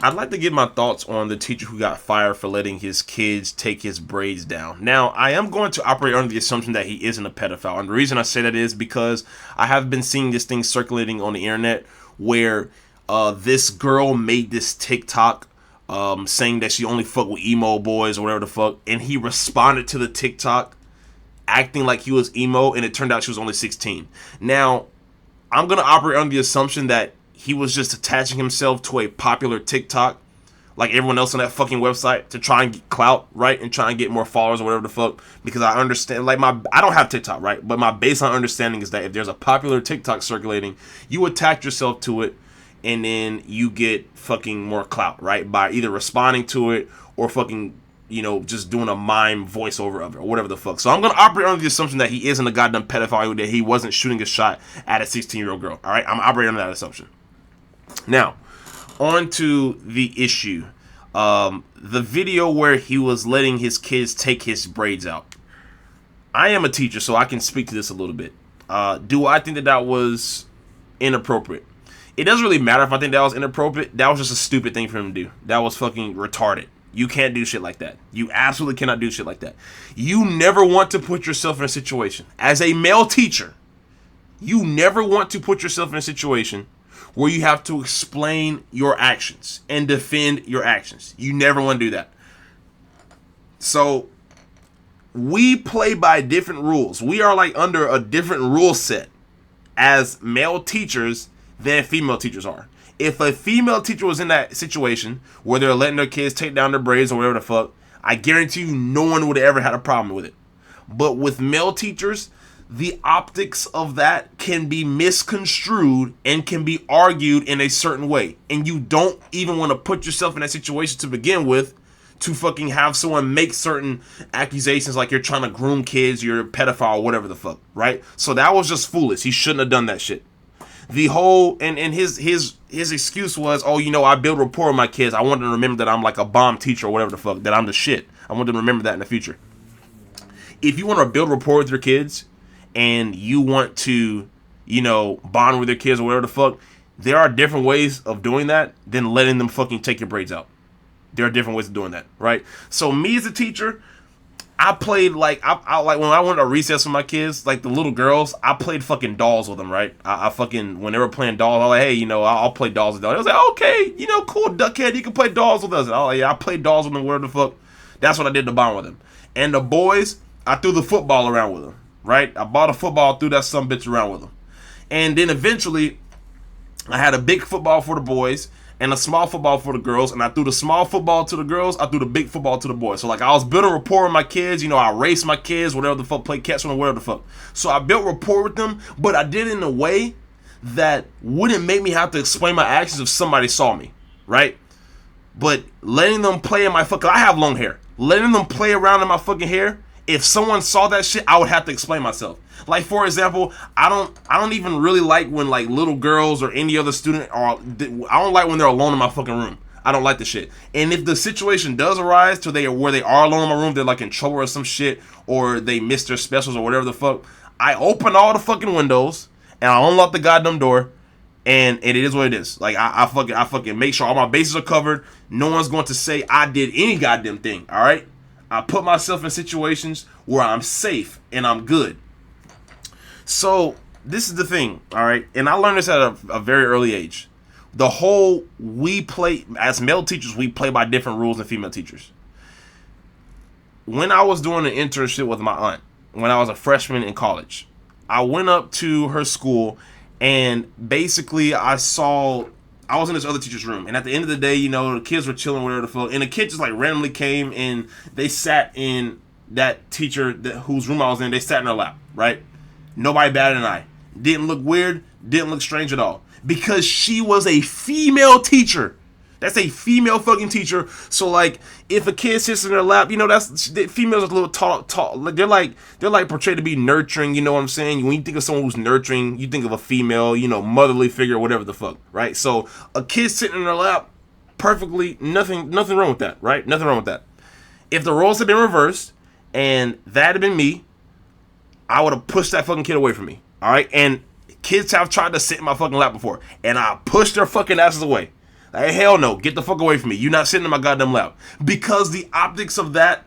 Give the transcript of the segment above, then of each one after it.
I'd like to give my thoughts on the teacher who got fired for letting his kids take his braids down. Now, I am going to operate under the assumption that he isn't a pedophile. And the reason I say that is because I have been seeing this thing circulating on the internet where this girl made this TikTok saying that she only fuck with emo boys or whatever the fuck. And he responded to the TikTok acting like he was emo, and it turned out she was only 16. Now, I'm going to operate under the assumption that he was just attaching himself to a popular TikTok like everyone else on that fucking website to try and get clout, right? And try and get more followers or whatever the fuck. Because I understand, like, I don't have TikTok, right? But my baseline understanding is that if there's a popular TikTok circulating, you attach yourself to it and then you get fucking more clout, right? By either responding to it or fucking, just doing a mime voiceover of it or whatever the fuck. So I'm going to operate under the assumption that he isn't a goddamn pedophile, that he wasn't shooting a shot at a 16-year-old girl, all right? I'm operating under that assumption. Now, on to the issue. The video where he was letting his kids take his braids out. I am a teacher, so I can speak to this a little bit. Do I think that was inappropriate? It doesn't really matter if I think that was inappropriate. That was just a stupid thing for him to do. That was fucking retarded. You can't do shit like that. You absolutely cannot do shit like that. You never want to put yourself in a situation. As a male teacher, you never want to put yourself in a situation where you have to explain your actions and defend your actions. You never want to do that. So, we play by different rules. We are like under a different rule set as male teachers than female teachers are. If a female teacher was in that situation where they're letting their kids take down their braids or whatever the fuck, I guarantee you no one would have ever had a problem with it. But with male teachers, the optics of that can be misconstrued and can be argued in a certain way. And you don't even want to put yourself in that situation to begin with, to fucking have someone make certain accusations like you're trying to groom kids, you're a pedophile, whatever the fuck, right? So that was just foolish. He shouldn't have done that shit. The whole, and his excuse was, I build rapport with my kids. I want them to remember that I'm like a bomb teacher or whatever the fuck, that I'm the shit. I want them to remember that in the future. If you want to build rapport with your kids and you want to, bond with your kids or whatever the fuck, there are different ways of doing that than letting them fucking take your braids out. There are different ways of doing that, right? So me as a teacher, I played I like when I went to recess with my kids, like the little girls, I played fucking dolls with them, right? I fucking, when they were playing dolls, I was like, hey, I'll play dolls with them. I was like, okay, cool, Duckhead, you can play dolls with us. I played dolls with them, whatever the fuck. That's what I did to bond with them. And the boys, I threw the football around with them, right? I bought a football, threw that sumbitch around with them. And then eventually, I had a big football for the boys and a small football for the girls, and I threw the small football to the girls, I threw the big football to the boys. So I was building rapport with my kids, I raced my kids, whatever the fuck, play catch with them, whatever the fuck. So I built rapport with them, but I did it in a way that wouldn't make me have to explain my actions if somebody saw me, right? But letting them play in my fucking, I have long hair, letting them play around in my fucking hair, if someone saw that shit, I would have to explain myself. Like, for example, I don't even really like when like little girls or any other student I don't like when they're alone in my fucking room. I don't like the shit. And if the situation does arise to where they are alone in my room, they're like in trouble or some shit, or they miss their specials or whatever the fuck, I open all the fucking windows and I unlock the goddamn door, and it is what it is. Like I fucking make sure all my bases are covered. No one's going to say I did any goddamn thing. All right. I put myself in situations where I'm safe and I'm good. So this is the thing, all right? And I learned this at a very early age. The whole, we play, as male teachers, we play by different rules than female teachers. When I was doing an internship with my aunt, when I was a freshman in college, I went up to her school and basically I was in this other teacher's room, and at the end of the day, the kids were chilling, whatever the fuck, and the kid just like randomly came and they sat in that teacher whose room I was in. They sat in her lap, right? Nobody batted an eye. Didn't look weird, didn't look strange at all, because she was a female teacher. That's a female fucking teacher. So like, if a kid sits in their lap, females are a little tall. They're like portrayed to be nurturing. You know what I'm saying? When you think of someone who's nurturing, you think of a female, motherly figure, whatever the fuck, right? So a kid sitting in their lap, perfectly, nothing wrong with that, right? Nothing wrong with that. If the roles had been reversed and that had been me, I would have pushed that fucking kid away from me, all right? And kids have tried to sit in my fucking lap before, and I pushed their fucking asses away. Like, hell no, get the fuck away from me. You're not sitting in my goddamn lap. Because the optics of that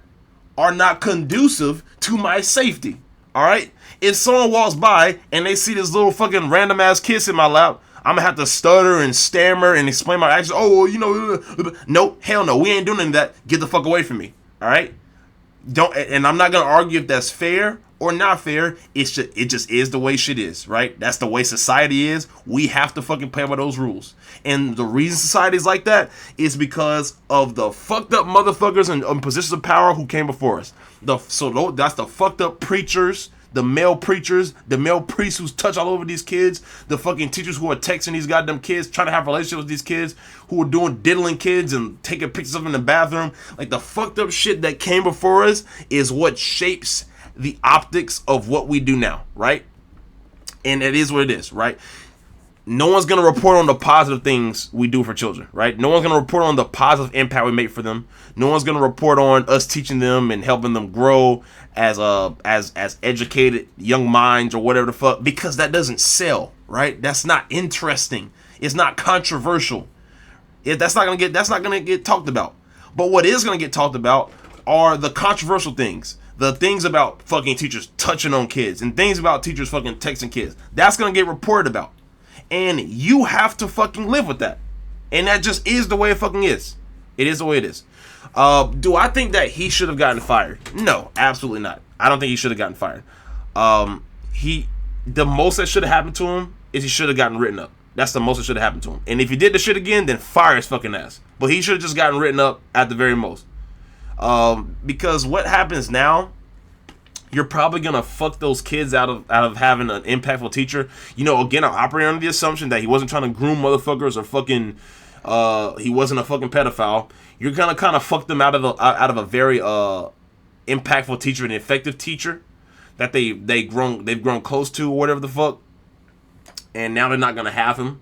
are not conducive to my safety. Alright? If someone walks by and they see this little fucking random ass kid in my lap, I'm gonna have to stutter and stammer and explain my actions. Oh, well, you know, no, hell no, we ain't doing any of that. Get the fuck away from me. Alright? And I'm not gonna argue if that's fair or not fair. It just is the way shit is, right? That's the way society is. We have to fucking play by those rules. And the reason society is like that is because of the fucked up motherfuckers in positions of power who came before us. So that's the fucked up preachers, the male preachers, the male priests who touch all over these kids, the fucking teachers who are texting these goddamn kids, trying to have relationships with these kids, who are doing diddling kids and taking pictures of them in the bathroom. Like, the fucked up shit that came before us is what shapes the optics of what we do now, right? And it is what it is, right? No one's going to report on the positive things we do for children, right? No one's going to report on the positive impact we make for them. No one's going to report on us teaching them and helping them grow as educated young minds or whatever the fuck, because that doesn't sell, right? That's not interesting. It's not controversial. That's not going to get talked about. But what is going to get talked about are the controversial things. The things about fucking teachers touching on kids and things about teachers fucking texting kids. That's going to get reported about. And you have to fucking live with that. And that just is the way it fucking is. It is the way it is. Do I think that he should have gotten fired? No, absolutely not. I don't think he should have gotten fired. The most that should have happened to him is he should have gotten written up. That's the most that should have happened to him. And if he did the shit again, then fire his fucking ass. But he should have just gotten written up at the very most. Because what happens now, you're probably gonna fuck those kids out of having an impactful teacher. You know, again, I'm operating under the assumption that he wasn't trying to groom motherfuckers or fucking he wasn't a fucking pedophile. You're gonna kind of fuck them out of a very impactful teacher, an effective teacher that they've grown close to or whatever the fuck. And now they're not gonna have him.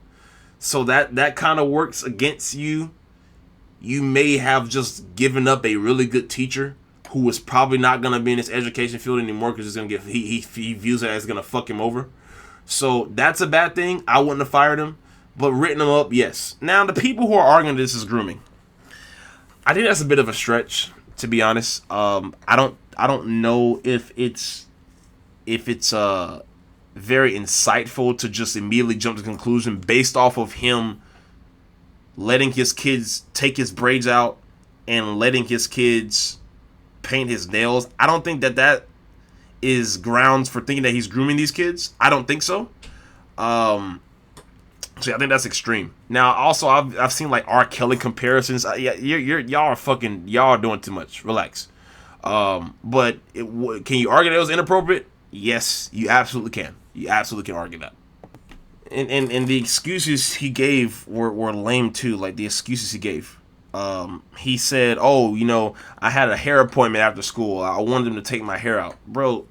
So that kind of works against you. You may have just given up a really good teacher who is probably not going to be in this education field anymore because it's going to get he views it as going to fuck him over. So that's a bad thing. I wouldn't have fired him, but written him up, yes. Now, the people who are arguing this is grooming. I think that's a bit of a stretch, to be honest. I don't know if it's very insightful to just immediately jump to the conclusion based off of him letting his kids take his braids out and letting his kids paint his nails. I don't think that is grounds for thinking that he's grooming these kids. I don't think so. So I think that's extreme. Now, also, I've seen like R. Kelly comparisons. Yeah, y'all are doing too much. Relax. But can you argue that it was inappropriate? Yes, you absolutely can. You absolutely can argue that. And the excuses he gave were lame too. Like the excuses he gave. He said, "Oh, you know, I had a hair appointment after school. I wanted him to take my hair out." Bro,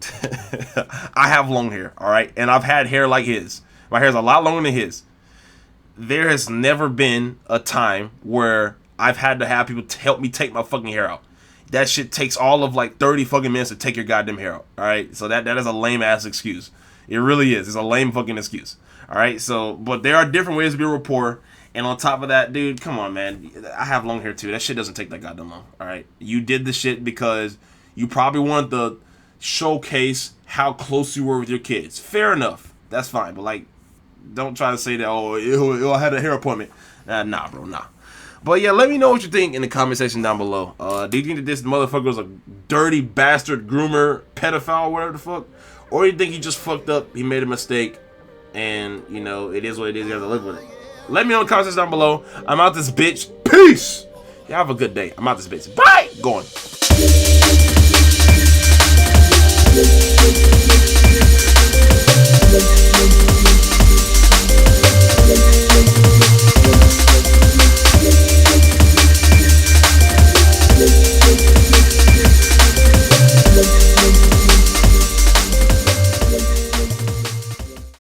I have long hair, all right? And I've had hair like his. My hair's a lot longer than his. There has never been a time where I've had to have people help me take my fucking hair out. That shit takes all of like 30 fucking minutes to take your goddamn hair out, all right? So that is a lame ass excuse. It really is. It's a lame fucking excuse. All right, so, but there are different ways to be a reporter. And on top of that, dude, come on, man. I have long hair too. That shit doesn't take that goddamn long. All right, you did the shit because you probably wanted to showcase how close you were with your kids. Fair enough. That's fine. But like, don't try to say that. Oh, I had a hair appointment. Nah, bro, nah. But yeah, let me know what you think in the comment section down below. Do you think that this motherfucker was a dirty bastard groomer, pedophile, whatever the fuck, or do you think he just fucked up? He made a mistake. And, you know, it is what it is. You have to live with it. Let me know in the comments down below. I'm out this bitch. Peace. Y'all have a good day. I'm out this bitch. Bye. Going.